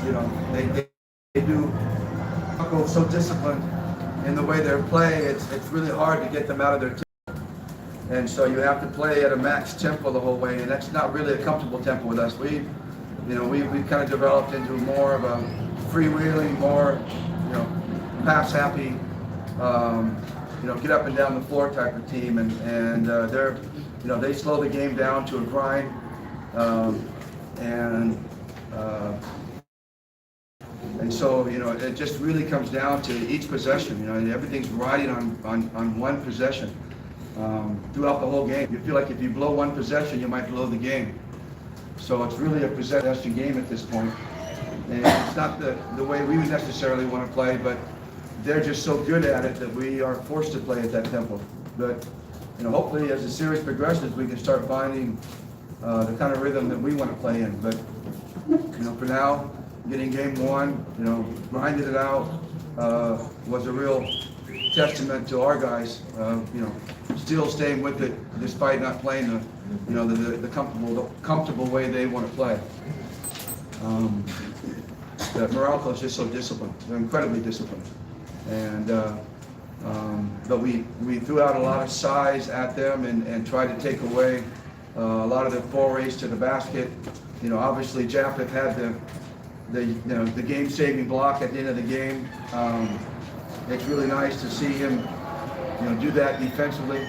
You know, they do go so disciplined in the way they're playing. It's really hard to get them out of their tempo. And so you have to play at a max tempo the whole way, and that's not really a comfortable tempo with us. We kind of developed into more of a freewheeling, more, pass happy, get up and down the floor type of team, and they slow the game down to a grind, and so it just really comes down to each possession. Everything's riding on one possession throughout the whole game. You feel like if you blow one possession, you might blow the game. So it's really a possession game at this point. And it's not the way we would necessarily want to play, but they're just so good at it that we are forced to play at that tempo. But hopefully as the series progresses, we can start finding the kind of rhythm that we want to play in. But for now, getting game one, grinding it out, was a real testament to our guys. Still staying with it despite not playing the comfortable way they want to play. Morocco is just so disciplined. They're incredibly disciplined. And but we threw out a lot of size at them and tried to take away a lot of their forays to the basket. Obviously Japeth had the game-saving block at the end of the game. It's really nice to see him do that defensively.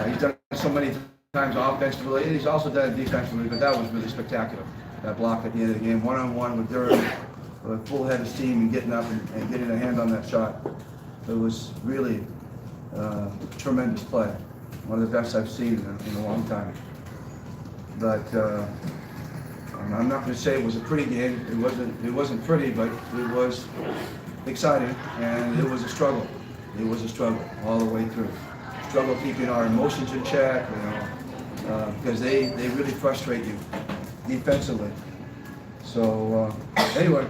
He's done it so many times offensively, and he's also done it defensively, but that was really spectacular. That block at the end of the game, one-on-one with Durham, with a full head of steam and getting up and getting a hand on that shot. It was really tremendous play. One of the best I've seen in a long time. But I'm not going to say it was a pretty game. It wasn't pretty, but it was exciting, and it was a struggle. It was a struggle all the way through. Struggle keeping our emotions in check, because they really frustrate you defensively. So anyway,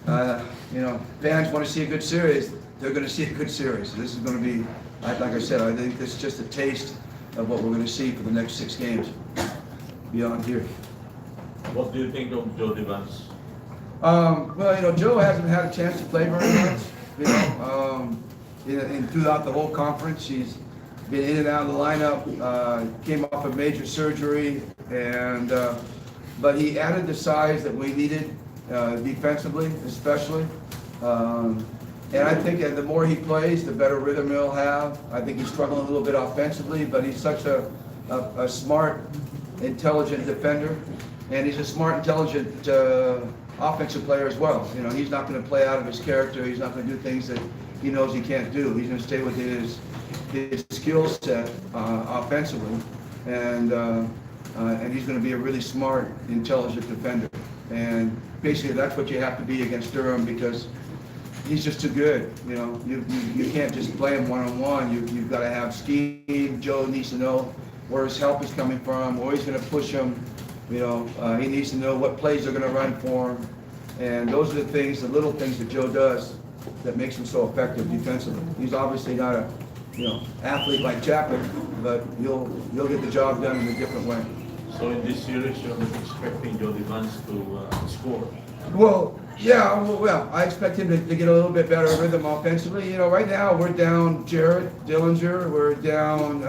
fans want to see a good series. They're going to see a good series. This is going to be, like I said, I think this is just a taste of what we're going to see for the next 6 games beyond here. What do you think of Joe Devans? Well, Joe hasn't had a chance to play very much. Throughout the whole conference, he's been in and out of the lineup. Came off a major surgery, and but he added the size that we needed defensively, especially. And I think the more he plays, the better rhythm he'll have. I think he's struggling a little bit offensively, but he's such a smart, intelligent defender, and he's a smart, intelligent offensive player as well. He's not going to play out of his character. He's not going to do things that he knows he can't do. He's going to stay with his skill set offensively, and he's going to be a really smart, intelligent defender. And basically, that's what you have to be against Durham, because he's just too good. You can't just play him one-on-one. You've got to have scheme. Joe needs to know where his help is coming from, where he's going to push him. He needs to know what plays they're going to run for him. And those are the things, the little things that Joe does that makes him so effective defensively. He's obviously not a athlete like Japeth, but he'll get the job done in a different way. So in this series, you're expecting Joe Devans to score? Well, yeah. Well, I expect him to get a little bit better rhythm offensively. Right now we're down Jared Dillinger, we're down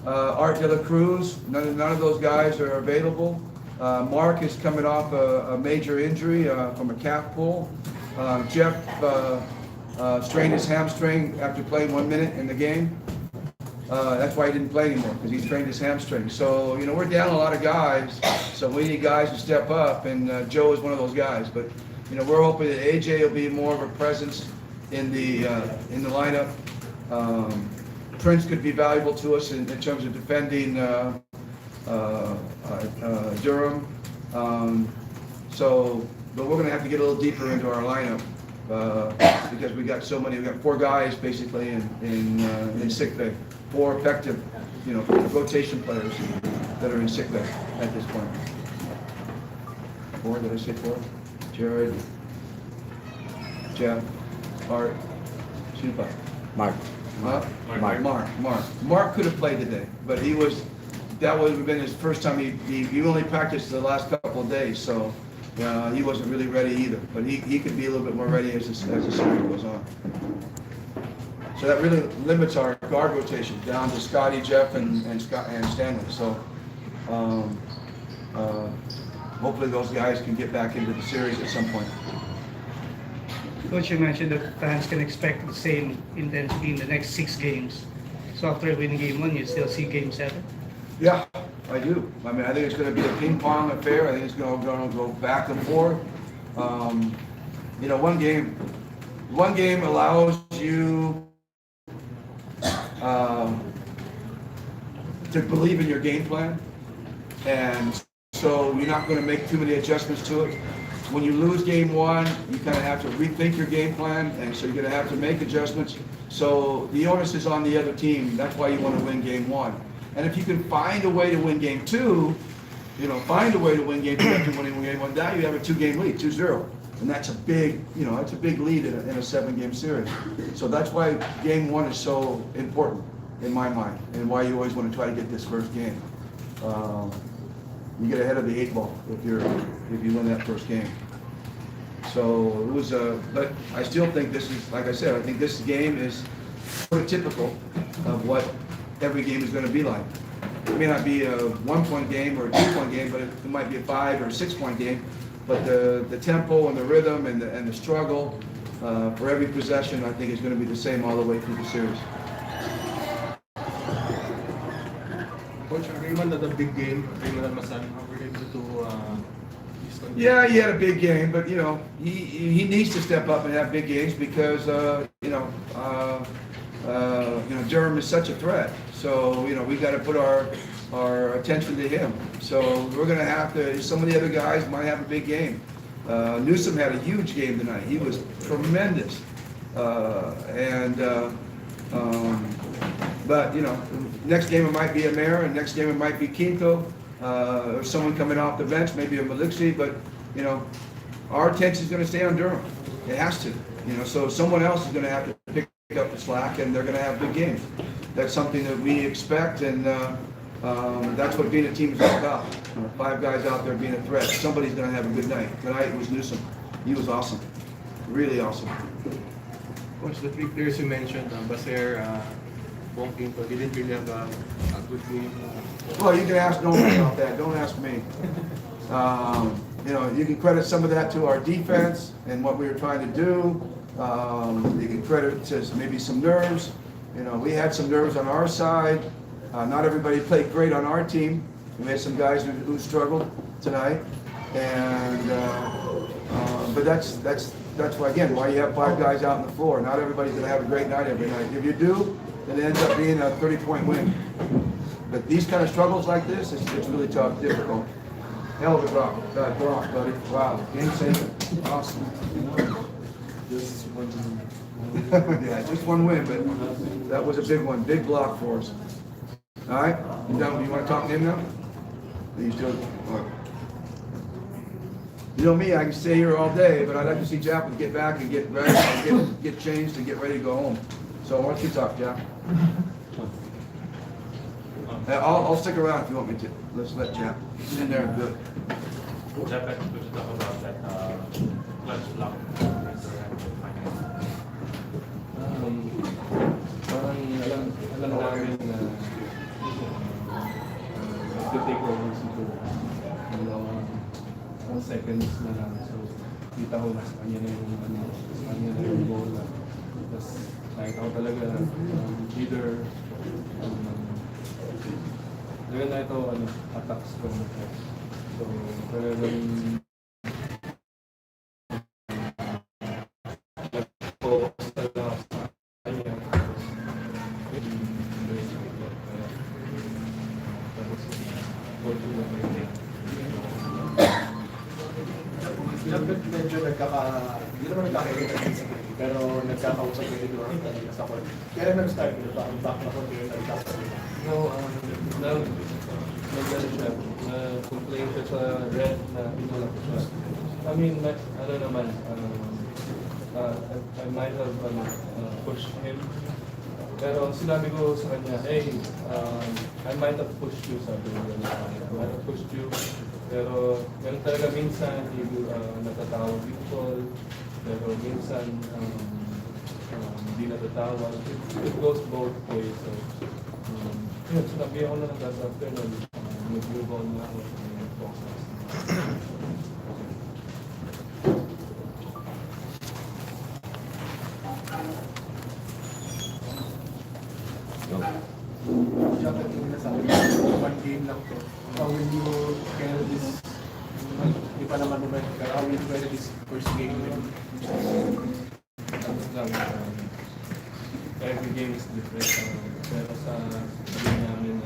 Art De La Cruz. None of those guys are available. Mark is coming off a major injury from a calf pull. Jeff strained his hamstring after playing 1 minute in the game. That's why he didn't play anymore, because he strained his hamstring. So, we're down a lot of guys, so we need guys to step up, and Joe is one of those guys. But, we're hoping that AJ will be more of a presence in the lineup. Prince could be valuable to us in terms of defending Durham. But we're going to have to get a little deeper into our lineup because we got 4 guys basically in sick bay, 4 effective, rotation players that are in sick bay at this point. 4, did I say 4? Jared, Jeff, Art, Chupa. Mark. Mark could have played today, but that would have been his first time. He only practiced the last couple of days, so he wasn't really ready either, but he could be a little bit more ready as the series goes on. So that really limits our guard rotation down to Scotty, Jeff, and Stanley. So hopefully those guys can get back into the series at some point. Coach, you mentioned that fans can expect the same intensity in the next 6 games. So after winning game 1, you still see game 7? Yeah, I do. I mean, I think it's going to be a ping pong affair. I think it's going to go back and forth. You know, one game allows you to believe in your game plan, and so you're not going to make too many adjustments to it. When you lose game 1, you kind of have to rethink your game plan, and so you're going to have to make adjustments. So the onus is on the other team. That's why you want to win game 1. And if you can find a way to win game 2, find a way to win game 2 after winning game 1, now you have a 2-game lead, 2-0. And that's a big, that's a big lead in a 7-game series. So that's why game 1 is so important in my mind, and why you always want to try to get this first game. You get ahead of the 8 ball if you win that first game. So it was but I still think this is, like I said, I think this game is sort of typical of what every game is going to be like. It may not be a 1-point game or a 2-point game, but it might be a 5 or 6-point game. But the tempo and the rhythm and the struggle for every possession, I think, is going to be the same all the way through the series. Coach, Raymond had a big game. Raymond Masan were able to Yeah, he had a big game, but he needs to step up and have big games because Durham is such a threat. So we got to put our attention to him. So we're going to have to. Some of the other guys might have a big game. Newsom had a huge game tonight. He was tremendous, but next game it might be Amer, and next game it might be Quinto, or someone coming off the bench, maybe a Maliksi. But our attention is going to stay on Durham. It has to. So someone else is going to have to pick up the slack, and they're going to have big games. That's something that we expect, and that's what being a team is all about. 5 guys out there being a threat. Somebody's going to have a good night. Tonight was Newsom. He was awesome, really awesome. Coach, the 3 players you mentioned, Baser, Bong Quinto, didn't really have a good game. Well, you can ask Nolan about that. Don't ask me. You can credit some of that to our defense and what we were trying to do. You can credit it to maybe some nerves. We had some nerves on our side. Not everybody played great on our team. We had some guys who struggled tonight, and but that's why, again, why you have 5 guys out on the floor. Not everybody's going to have a great night every night. If you do, then it ends up being a 30-point win. But these kind of struggles like this, it's really tough, difficult. Hell of a block, buddy. Wow, game saver, awesome. Just one. Yeah, just one win, but that was a big one, big block for us. All right, you want to talk to him now? He's doing. You know me, I can stay here all day, but I'd like to see Japan get back and get ready, get changed and get ready to go home. So why don't you talk, Japan? I'll stick around if you want me to. Let's let Jap. He's in there and good. Jeff, could you talk about that clutch block? Parang alam namin na mag-take over siguro. Mga seconds na lang. So, kita ko na sa kanya na yung goal. Tapos, nakita ko talaga leader. Ngayon na ito, attacks ko. So, talagang focus talaga ako sa kanya. Medyo hindi naman nagkakainit pero nagkakausap ko yung Durham kanina sa court. Kaya nag-start ko ba? Ang back na court yung nagkakausap. No, nag-ano siya, complain siya sa red na pinulak siya. I mean, ano naman, I might have pushed him. Pero sinabi ko sa kanya, hey, I might have pushed you, sabi ko. I might have pushed you. Pero meron talaga minsan natatawag yung call, pero minsan hindi natatawag. It goes both ways. So, yun, sinabi ako na ng last afternoon, mag-move on na ako ng focus. Siya pag yung nasabi ko, one game lang to. How will you carry this? Hindi pa naman naman, pero how will you carry this first game with? Tapos lang, every game is different. Pero sa game namin,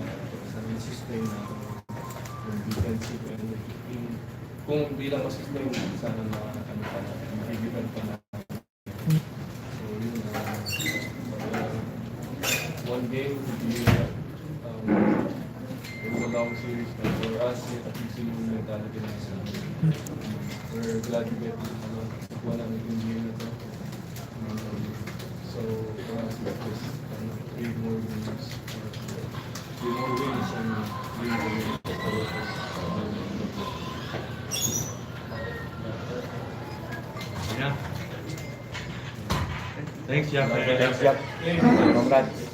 sa sustain na yung defensive and kung bilang masustain, sana mahigitan pa na. So yun, one game would be it's a long series, but for us, at least yung mentality na sa we're glad to get one ang naging game na to. So for us, it's just 3 more games, 3 more wins and 3 more wins. Yeah. Thanks, Jack. Thanks, Jack. Congrats.